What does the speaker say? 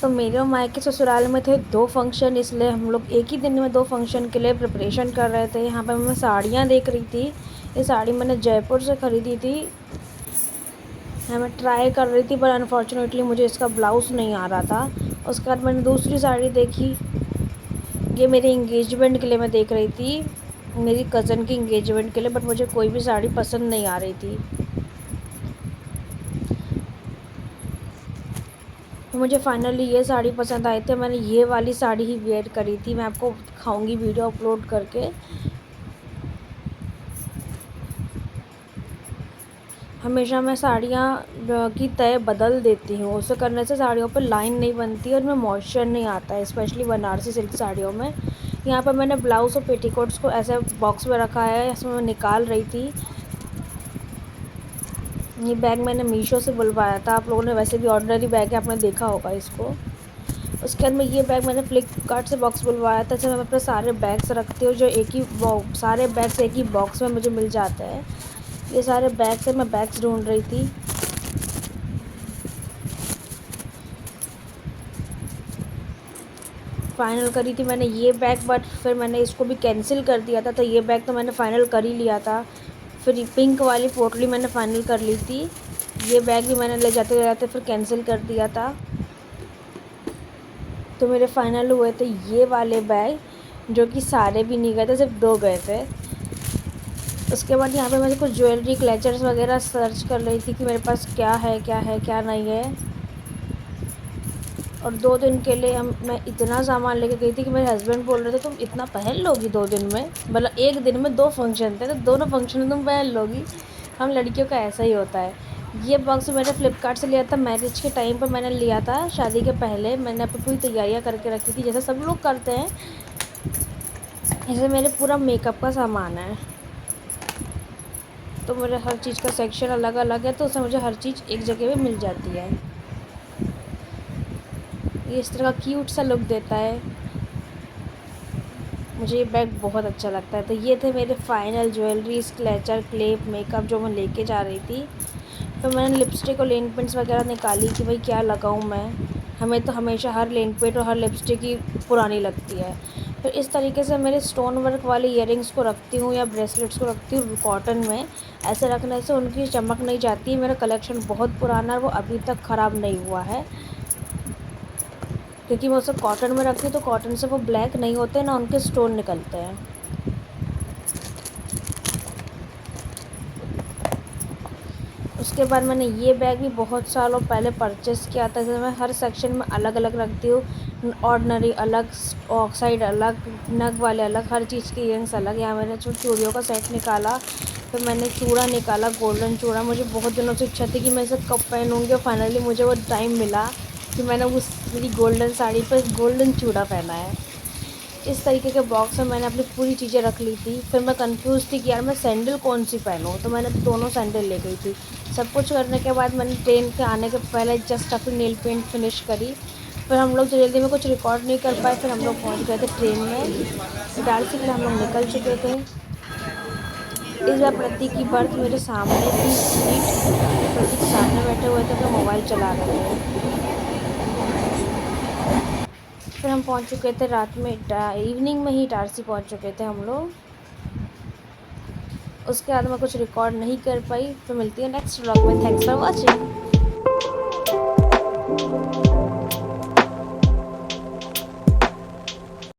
तो मेरे और मायके ससुराल में थे 2 फंक्शन, इसलिए हम लोग एक ही दिन में 2 फंक्शन के लिए प्रिपरेशन कर रहे थे। यहाँ पे मैं साड़ियाँ देख रही थी। ये साड़ी मैंने जयपुर से ख़रीदी थी। मैं ट्राई कर रही थी पर अनफॉर्चुनेटली मुझे इसका ब्लाउज़ नहीं आ रहा था। उसके बाद मैंने दूसरी साड़ी देखी। ये मेरे इंगेजमेंट के लिए मैं देख रही थी, मेरी कज़न की इंगेजमेंट के लिए, बट मुझे कोई भी साड़ी पसंद नहीं आ रही थी। तो मुझे फाइनली ये साड़ी पसंद आई थी। मैंने ये वाली साड़ी ही वेयर करी थी। मैं आपको दिखाऊंगी वीडियो अपलोड करके। हमेशा मैं साड़ियाँ की तय बदल देती हूँ। उसे करने से साड़ियों पर लाइन नहीं बनती और उनमें मॉइस्चर नहीं आता है, स्पेशली बनारसी सिल्क साड़ियों में। यहाँ पर मैंने ब्लाउज़ और पेटीकोट्स को ऐसे बॉक्स में रखा है, इसमें मैं निकाल रही थी। ये बैग मैंने मीशो से बुलवाया था। आप लोगों ने वैसे भी ऑर्डिनरी बैग है, आपने देखा होगा इसको। उसके बाद में ये बैग मैंने फ्लिपकार्ट से बॉक्स बुलवाया था। जैसे मैं अपने सारे बैग्स रखती हूँ, जो एक ही सारे बैग्स एक ही बॉक्स में मुझे मिल जाते हैं। ये सारे बैग से मैं बैग्स ढूंढ रही थी। फाइनल करी थी मैंने ये बैग, बट फिर मैंने इसको भी कैंसिल कर दिया था। तो ये बैग तो मैंने फ़ाइनल कर ही लिया था। फिर पिंक वाली पोटली मैंने फ़ाइनल कर ली थी। ये बैग भी मैंने ले जाते फिर कैंसिल कर दिया था। तो मेरे फ़ाइनल हुए थे ये वाले बैग, जो कि सारे भी नहीं गए थे, सिर्फ 2 गए थे। उसके बाद यहाँ पे मैं कुछ ज्वेलरी क्लचर्स वगैरह सर्च कर रही थी कि मेरे पास क्या है क्या नहीं है। और 2 दिन के लिए मैं इतना सामान लेके गई थी कि मेरे हस्बैंड बोल रहे थे तुम इतना पहन लोगी 2 दिन में। मतलब एक दिन में 2 फंक्शन थे, तो दोनों फंक्शन में तुम पहन लोगी। हम लड़कियों का ऐसा ही होता है। ये बॉक्स मैंने फ़्लिपकार्ट से लिया था। मैरिज के टाइम पर मैंने लिया था, शादी के पहले। मैंने अपनी पूरी तैयारियाँ करके रखी थी, जैसे सब लोग करते हैं। जैसे मेरे पूरा मेकअप का सामान है, तो मेरे हर चीज़ का सेक्शन अलग अलग है, तो उसमें मुझे हर चीज़ एक जगह पे मिल जाती है। ये इस तरह का क्यूट सा लुक देता है। मुझे ये बैग बहुत अच्छा लगता है। तो ये थे मेरे final jewellery, clutcher, clip, makeup जो मैं लेके जा रही थी। फिर मैंने लिपस्टिक और लेन पेंट्स वगैरह निकाली कि भाई क्या लगाऊँ मैं। हमें तो हमेशा हर लेन पेंट और हर लिपस्टिक ही पुरानी लगती है। फिर इस तरीके से मेरे स्टोन वर्क वाले ईयरिंग्स को रखती हूँ या ब्रेसलेट्स को रखती हूँ कॉटन में। ऐसे रखने से उनकी चमक नहीं जाती है। मेरा कलेक्शन बहुत पुराना है, वो अभी तक ख़राब नहीं हुआ है, क्योंकि मैं उसे कॉटन में रखती हूँ, तो कॉटन से वो ब्लैक नहीं होते ना उनके स्टोन निकलते हैं। उसके बाद मैंने ये बैग भी बहुत सालों पहले परचेज़ किया था। जैसे मैं हर सेक्शन में अलग अलग रखती हूँ, ऑर्डिनरी अलग, ऑक्साइड अलग, नग वाले अलग, हर चीज़ की ईयरिंग्स अलग। यहाँ मैंने चूड़ियों का सेट निकाला। फिर मैंने चूड़ा निकाला, गोल्डन चूड़ा। मुझे बहुत दिनों से इच्छा थी कि मैं इसे कब पहनूँगी, और फाइनली मुझे वो टाइम मिला कि मैंने उस मेरी गोल्डन साड़ी पर गोल्डन चूड़ा पहना है। इस तरीके के बॉक्स में मैंने अपनी पूरी चीज़ें रख ली थी। फिर मैं कंफ्यूज़ थी कि यार मैं सैंडल कौन सी पहनूँ, तो मैंने दोनों सैंडल ले गई थी। सब कुछ करने के बाद मैंने ट्रेन के आने के पहले जस्ट अपनी नेल पेंट फिनिश करी। फिर हम लोग जल्दी में कुछ रिकॉर्ड नहीं कर पाए। फिर हम लोग पहुँच गए थे ट्रेन में। इटारसी के लिए हम लोग निकल चुके थे। इस बार प्रतीक की बर्थ मेरे सामने थी सीट। प्रतीक सामने बैठे हुए थे, तो मोबाइल चला रहे थे। फिर हम पहुंच चुके थे रात में, इवनिंग में ही इटारसी पहुंच चुके थे हम लोग। उसके बाद मैं कुछ रिकॉर्ड नहीं कर पाई। फिर मिलती है नेक्स्ट व्लॉग में। Thanks for watching.